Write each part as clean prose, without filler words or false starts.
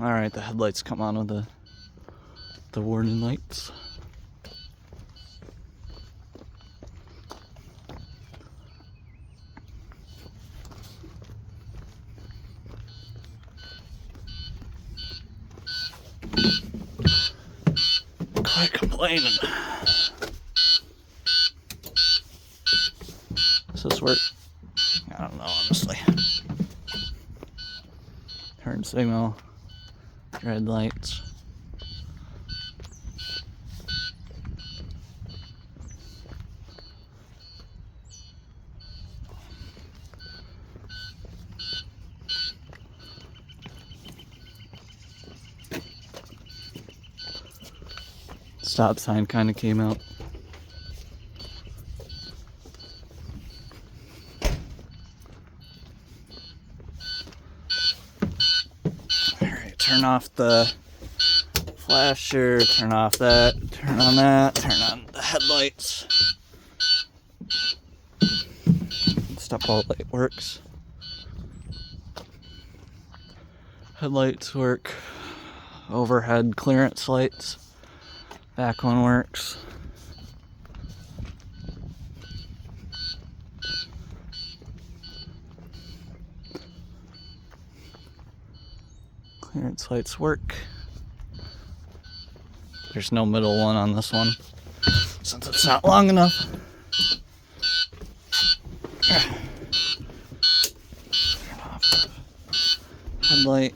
Alright, the headlights come on with the warning lights. Quite complaining. Does this work? I don't know, honestly. Turn signal, red lights. Stop sign kind of came out. Alright, turn off the flasher, turn off that, turn on that, turn on the headlights. Stop all light works. Headlights work. Overhead clearance lights. Back one works. Clearance lights work. There's no middle one on this one since it's not long enough. Turn off the headlight.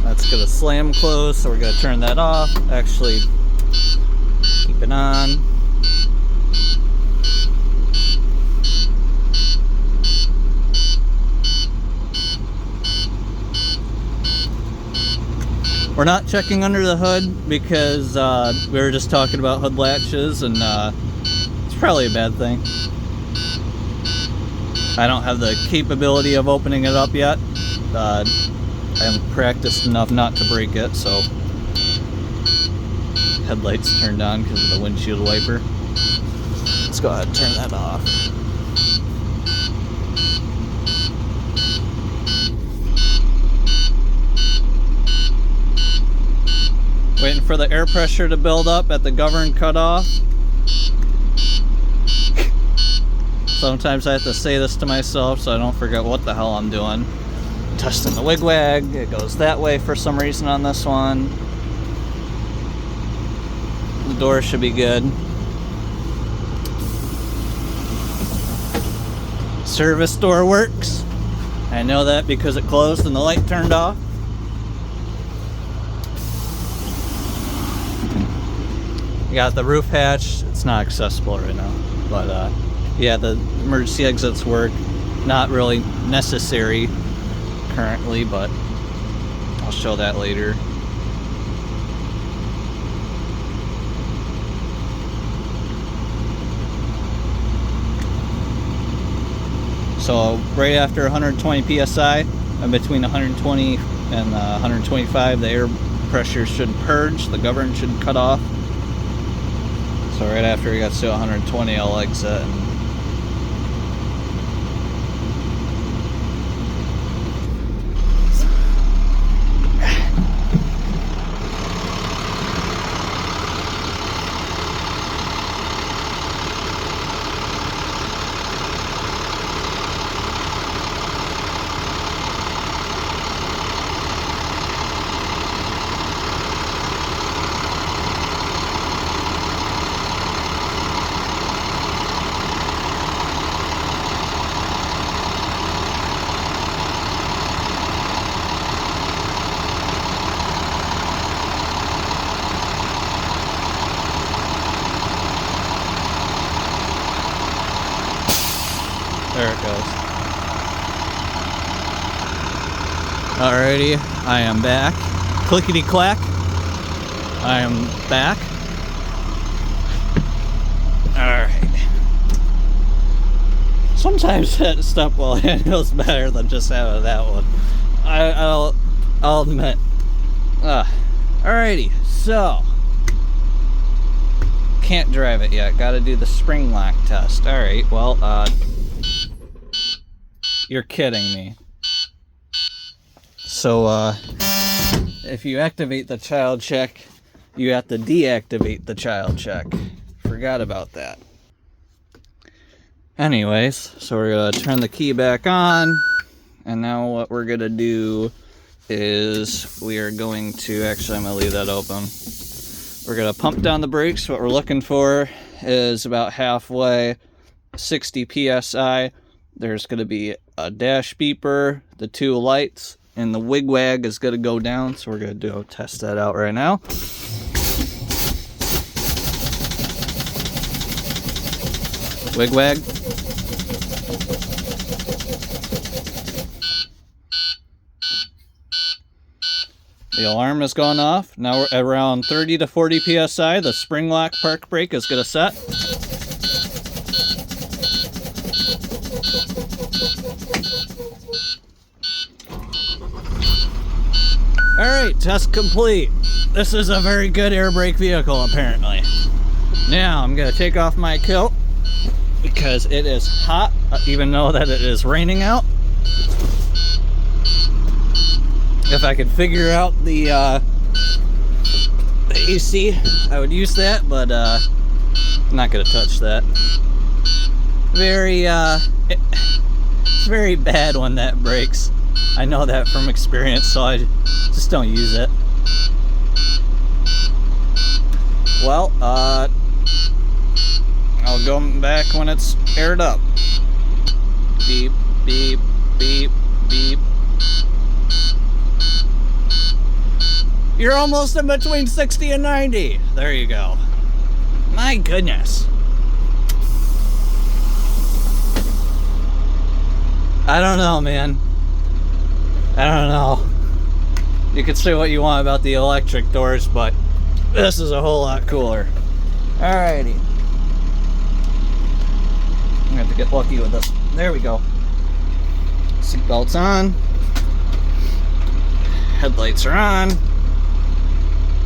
That's gonna slam close, so we're gonna turn that off. Actually, keep it on. We're not checking under the hood because we were just talking about hood latches, and it's probably a bad thing. I don't have the capability of opening it up yet. I haven't practiced enough not to break it, so headlights turned on because of the windshield wiper. Let's go ahead and turn that off. Waiting for the air pressure to build up at the govern cutoff. Sometimes I have to say this to myself so I don't forget what the hell I'm doing. Testing the wigwag. It goes that way for some reason on this one. The door should be good. Service door works. I know that because it closed and the light turned off. We got the roof hatch. It's not accessible right now, but yeah, the emergency exits work. Not really necessary currently, but I'll show that later. So right after 120 psi, and between 120 and 125, the air pressure should purge, the govern should cut off. So right after it gets to 120, I'll exit. There it goes. Alrighty, I am back. Clickety clack. I am back. Alright. Sometimes that stepwell handles better than just having that one. I'll admit. Alrighty, so can't drive it yet. Gotta do the spring lock test. Alright, well, you're kidding me. So, if you activate the child check, you have to deactivate the child check. Forgot about that. Anyways, so we're gonna turn the key back on, and now what we're gonna do is we are going to, actually I'm gonna leave that open. We're gonna pump down the brakes. What we're looking for is about halfway, 60 PSI. There's gonna be a dash beeper, the 2 lights, and the wigwag is gonna go down. So we're gonna test that out right now. Wigwag. The alarm has gone off. Now we're around 30 to 40 PSI. The spring lock park brake is gonna set. Alright, test complete. This is a very good air brake vehicle, apparently. Now I'm gonna take off my coat because it is hot, even though that it is raining out. If I could figure out the AC, I would use that, but I'm not gonna touch that. It's very bad when that breaks. I know that from experience, so I just don't use it. Well, I'll go back when it's aired up. Beep, beep, beep, beep. You're almost in between 60 and 90. There you go. My goodness. I don't know, man. I don't know. You could say what you want about the electric doors, but this is a whole lot cooler. Alrighty. I'm gonna have to get lucky with this. There we go. Seatbelts on. Headlights are on.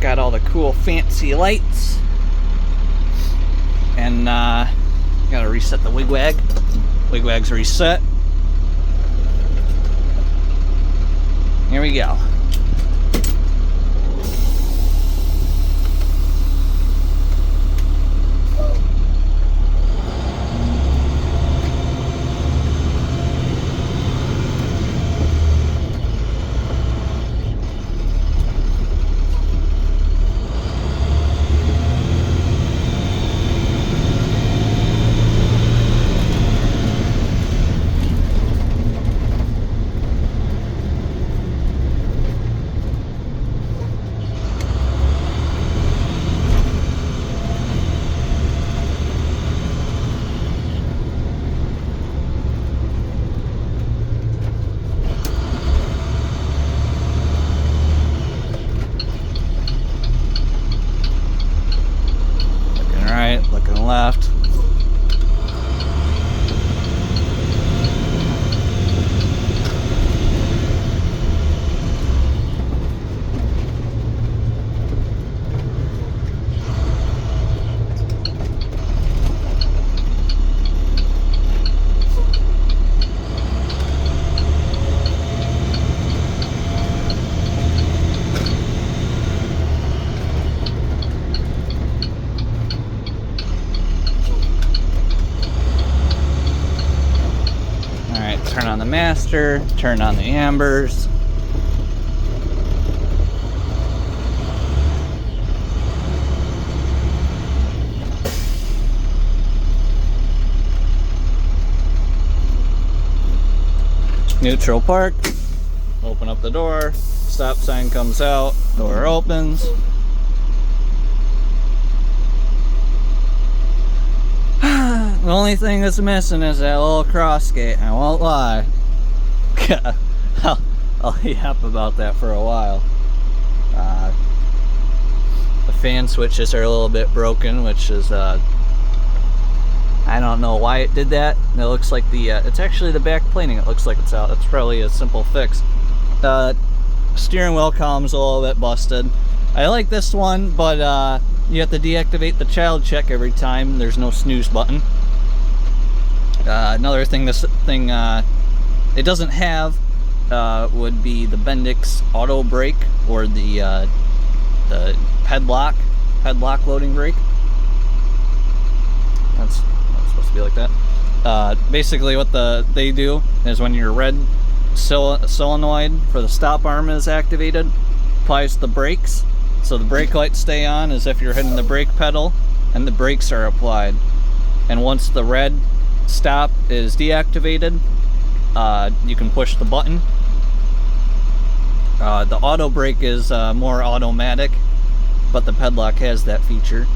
Got all the cool fancy lights. And gotta reset the wigwag. Wigwag's reset. Here we go. Looking left. Turn on the master, turn on the ambers. Neutral park. Open up the door. Stop sign comes out. Door opens. The only thing that's missing is that little cross gate. I won't lie. I'll yap about that for a while. The fan switches are a little bit broken, which is I don't know why it did that. It looks like it's actually the back planing. It looks like it's out. It's probably a simple fix. Steering wheel column's a little bit busted. I like this one, but you have to deactivate the child check every time. There's no snooze button. Another thing this thing it doesn't have would be the Bendix auto brake, or the headlock loading brake. That's supposed to be like that. Basically what they do is when your red solenoid for the stop arm is activated, applies the brakes, so the brake lights stay on as if you're hitting the brake pedal, and the brakes are applied. And once the red stop is deactivated, you can push the button. The auto brake is more automatic, but the Pedlock has that feature.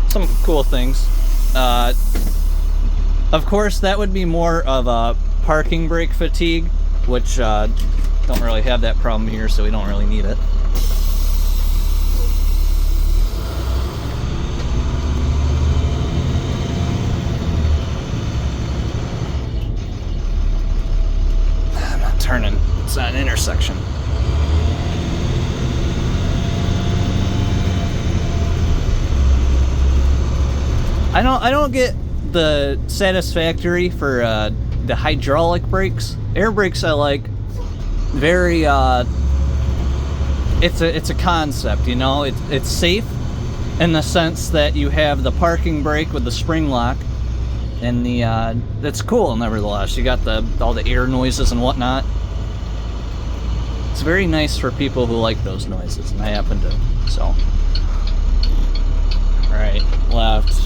Some cool things. Of course, that would be more of a parking brake fatigue, which don't really have that problem here, so we don't really need it. I'm not turning. It's not an intersection. I don't get the satisfactory for the hydraulic brakes. Air brakes I like. Very it's a concept, you know. It's safe in the sense that you have the parking brake with the spring lock, and that's cool. Nevertheless, you got all the air noises and whatnot. It's very nice for people who like those noises, and I happen to. So, right, left.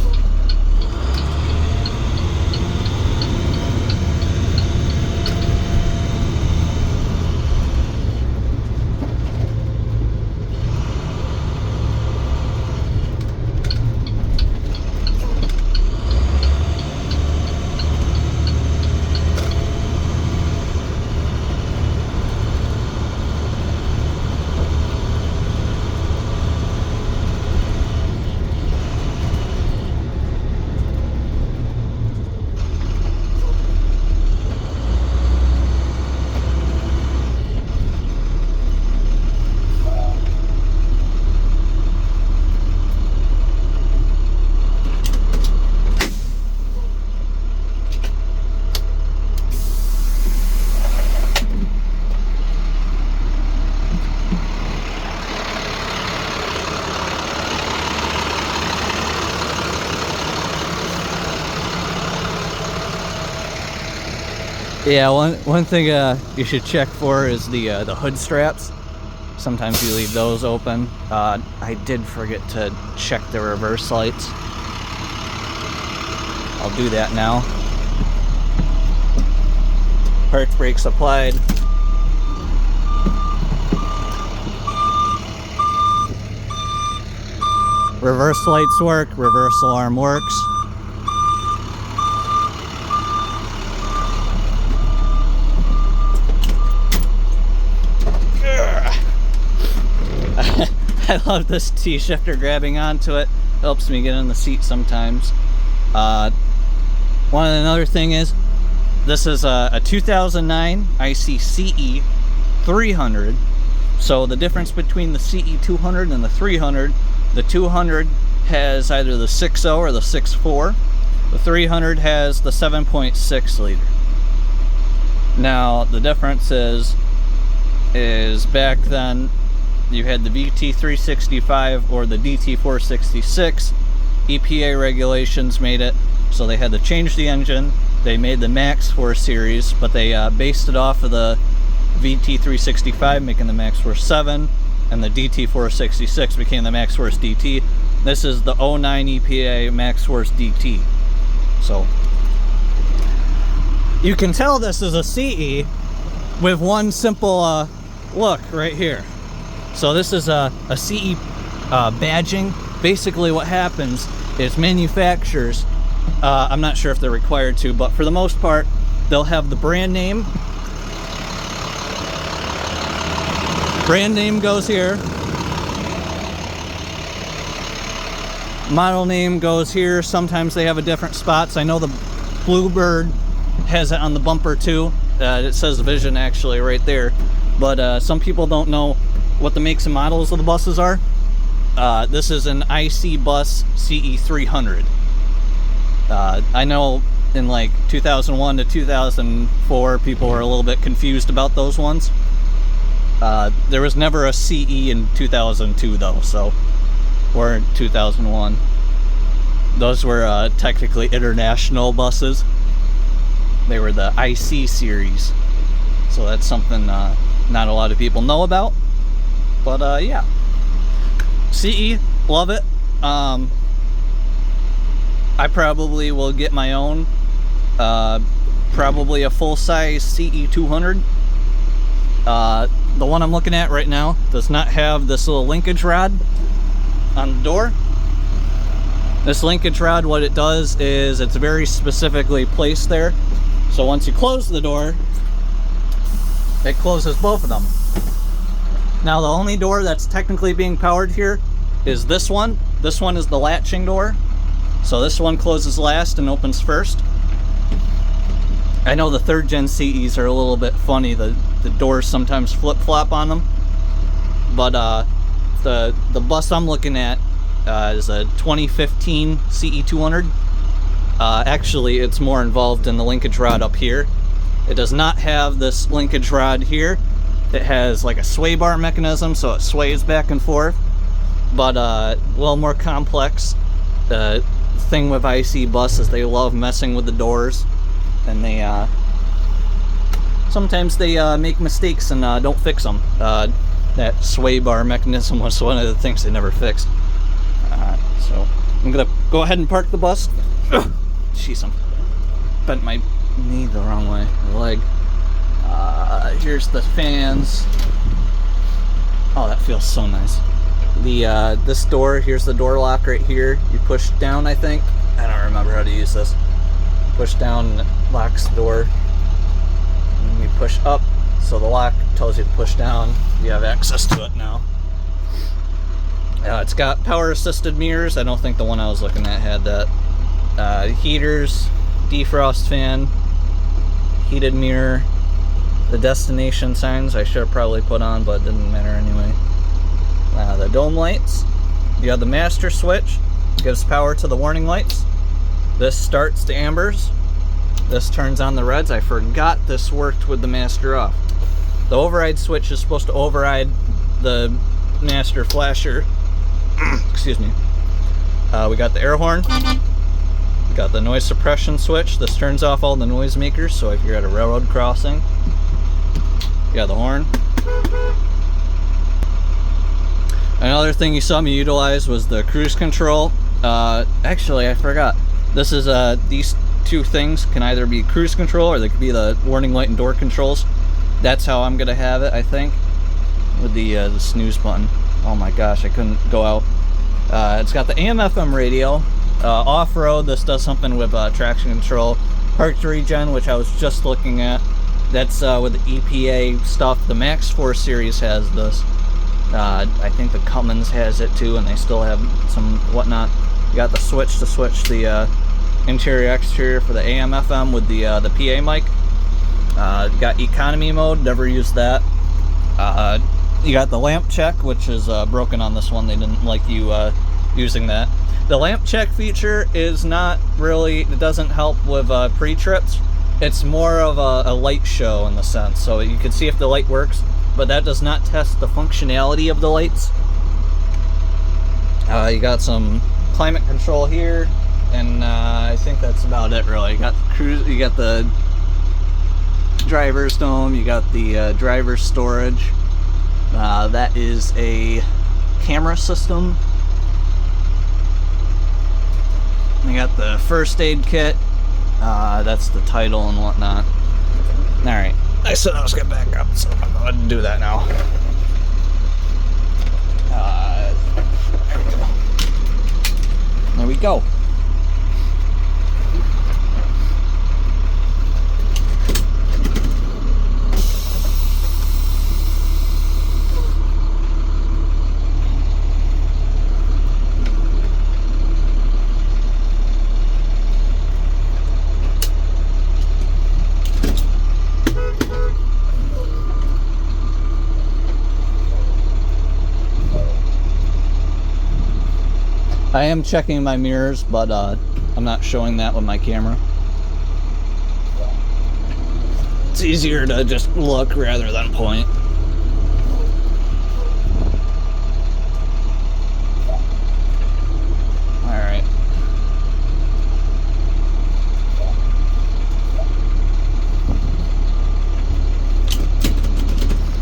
Yeah, one thing you should check for is the hood straps. Sometimes you leave those open. I did forget to check the reverse lights. I'll do that now. Park brakes applied. Reverse lights work, reverse alarm works. I love this T-shifter grabbing onto it. Helps me get in the seat sometimes. Another thing is, this is a 2009 IC CE300. So the difference between the CE200 and the 300, the 200 has either the 6.0 or the 6.4. The 300 has the 7.6 liter. Now the difference is back then you had the VT365 or the DT466. EPA regulations made it so they had to change the engine. They made the Max Force series, but they based it off of the VT365, making the Max Force 7, and the DT466 became the Max Force DT. This is the 09 EPA Max Force DT. So you can tell this is a CE with one simple look right here. So this is a CE badging. Basically what happens is manufacturers, I'm not sure if they're required to, but for the most part, they'll have the brand name. Brand name goes here. Model name goes here. Sometimes they have a different spots. I know the Bluebird has it on the bumper too. It says Vision actually right there. But some people don't know what the makes and models of the buses are. This is an IC bus CE300. I know in like 2001 to 2004, people were a little bit confused about those ones. There was never a CE in 2002 though, so, or in 2001. Those were technically international buses. They were the IC series. So that's something not a lot of people know about. But yeah. CE, love it. I probably will get my own. Probably a full-size CE200. The one I'm looking at right now does not have this little linkage rod on the door. This linkage rod, what it does is it's very specifically placed there. So once you close the door, it closes both of them. Now the only door that's technically being powered here is this one. This one is the latching door. So this one closes last and opens first. I know the 3rd gen CEs are a little bit funny. The doors sometimes flip-flop on them. But the bus I'm looking at is a 2015 CE200. Actually, it's more involved in the linkage rod up here. It does not have this linkage rod here. It has like a sway bar mechanism, so it sways back and forth. But a little more complex. The thing with IC buses, they love messing with the doors, and they sometimes they make mistakes and don't fix them. That sway bar mechanism was one of the things they never fixed. So I'm gonna go ahead and park the bus. Jeez, I'm bent my knee the wrong way, the leg. Here's the fans. Oh, that feels so nice. This door, here's the door lock right here. You push down, I think. I don't remember how to use this. Push down and it locks the door. And you push up, so the lock tells you to push down. You have access to it now. It's got power assisted mirrors. I don't think the one I was looking at had that. Heaters, defrost fan, heated mirror. The destination signs I should have probably put on, but it didn't matter anyway. The dome lights. You have the master switch. Gives power to the warning lights. This starts the ambers. This turns on the reds. I forgot this worked with the master off. The override switch is supposed to override the master flasher. Excuse me. We got the air horn. We got the noise suppression switch. This turns off all the noisemakers, so if you're at a railroad crossing. You got the horn. Another thing you saw me utilize was the cruise control. Actually, I forgot. This is these two things can either be cruise control or they could be the warning light and door controls. That's how I'm gonna have it, I think, with the snooze button. Oh my gosh, I couldn't go out. It's got the AM/FM radio. Off-road, this does something with traction control. Park regen, which I was just looking at. That's with the EPA stuff. The Max 4 series has this. I think the Cummins has it too, and they still have some whatnot. You got the switch to switch the interior exterior for the AM/FM with the PA mic. Got economy mode, never used that. You got the lamp check, which is broken on this one. They didn't like you using that. The lamp check feature is not really, it doesn't help with pre-trips. It's more of a light show in the sense, so you can see if the light works, but that does not test the functionality of the lights. You got some climate control here, and I think that's about it really. You got the cruise, you got the driver's dome, you got the driver's storage. That is a camera system. You got the first aid kit. That's the title and whatnot. Alright, I said I was gonna back up, so I'm going to do that now. There we go. I am checking my mirrors, but I'm not showing that with my camera. It's easier to just look rather than point. Alright.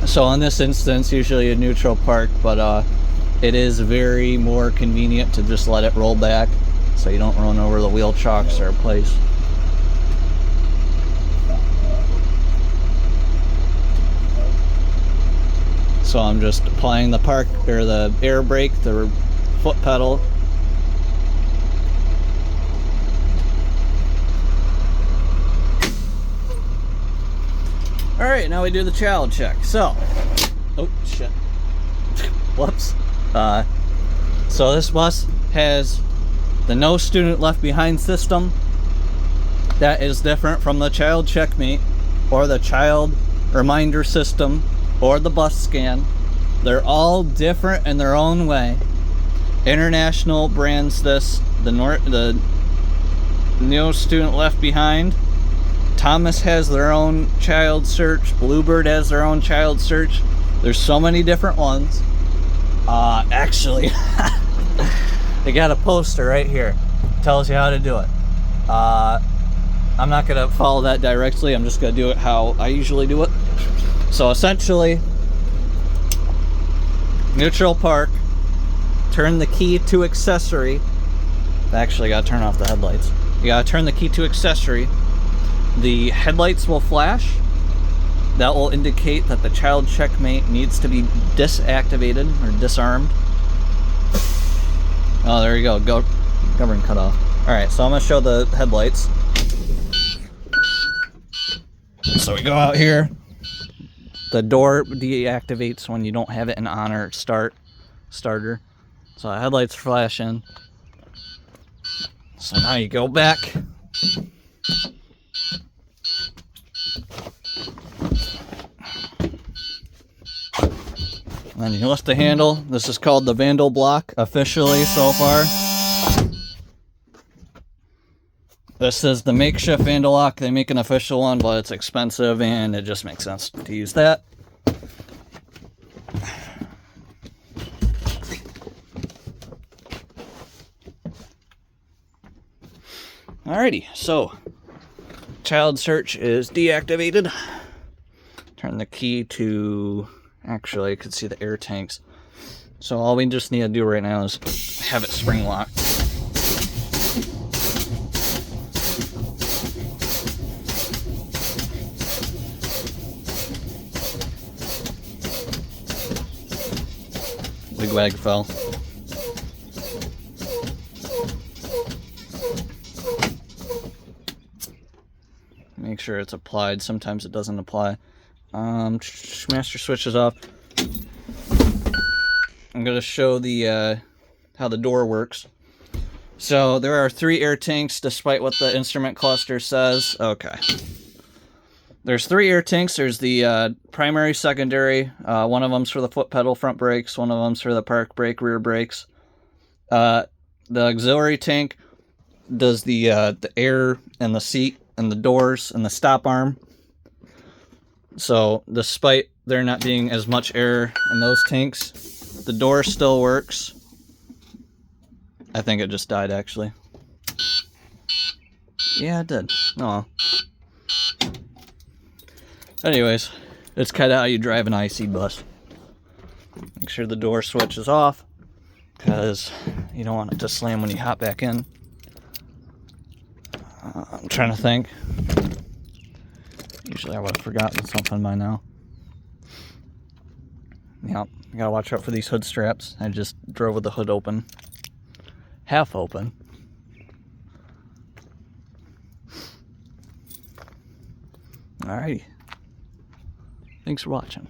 So in this instance, usually a neutral park, but it is very more convenient to just let it roll back so you don't run over the wheel chocks or place. So I'm just applying the park or the air brake, the foot pedal. All right, now we do the child check. So, oh shit, whoops. So this bus has the no student left behind system. That is different from the child checkmate or the child reminder system or the bus scan. They're all different in their own way. International brands this, the no student left behind. Thomas has their own child search. Bluebird has their own child search. There's so many different ones. Actually, they got a poster right here. Tells you how to do it. I'm not gonna follow that directly. I'm just gonna do it how I usually do it. So essentially, neutral park, turn the key to accessory. Actually, gotta turn off the headlights. You gotta turn the key to accessory. The headlights will flash. That will indicate that the child checkmate needs to be disactivated or disarmed. Oh, there you go. Governor cut off. Alright, so I'm gonna show the headlights. So we go out here. The door deactivates when you don't have it in on or starter. So the headlights are flashing. So now you go back. And then you lift the handle. This is called the Vandal block officially so far. This is the makeshift Vandal lock. They make an official one, but it's expensive and it just makes sense to use that. Alrighty, so child search is deactivated. Turn the key to, actually I could see the air tanks. So all we just need to do right now is have it spring locked. Wigwag fell. Make sure it's applied. Sometimes it doesn't apply. Master switch is off. I'm going to show the how the door works. So there are 3 air tanks despite what the instrument cluster says. Okay. There's 3 air tanks. There's the primary, secondary. One of them's for the foot pedal front brakes. One of them's for the park brake rear brakes. The auxiliary tank does the air and the seat and the doors and the stop arm. So despite there not being as much air in those tanks, the door still works. I think it just died actually. Yeah, it did. Oh. Anyways, it's kind of how you drive an IC bus. Make sure the door switch is off because you don't want it to slam when you hop back in. I'm trying to think. Usually I would have forgotten something by now. Yep, you gotta watch out for these hood straps. I just drove with the hood open. Half open. Alrighty. Thanks for watching.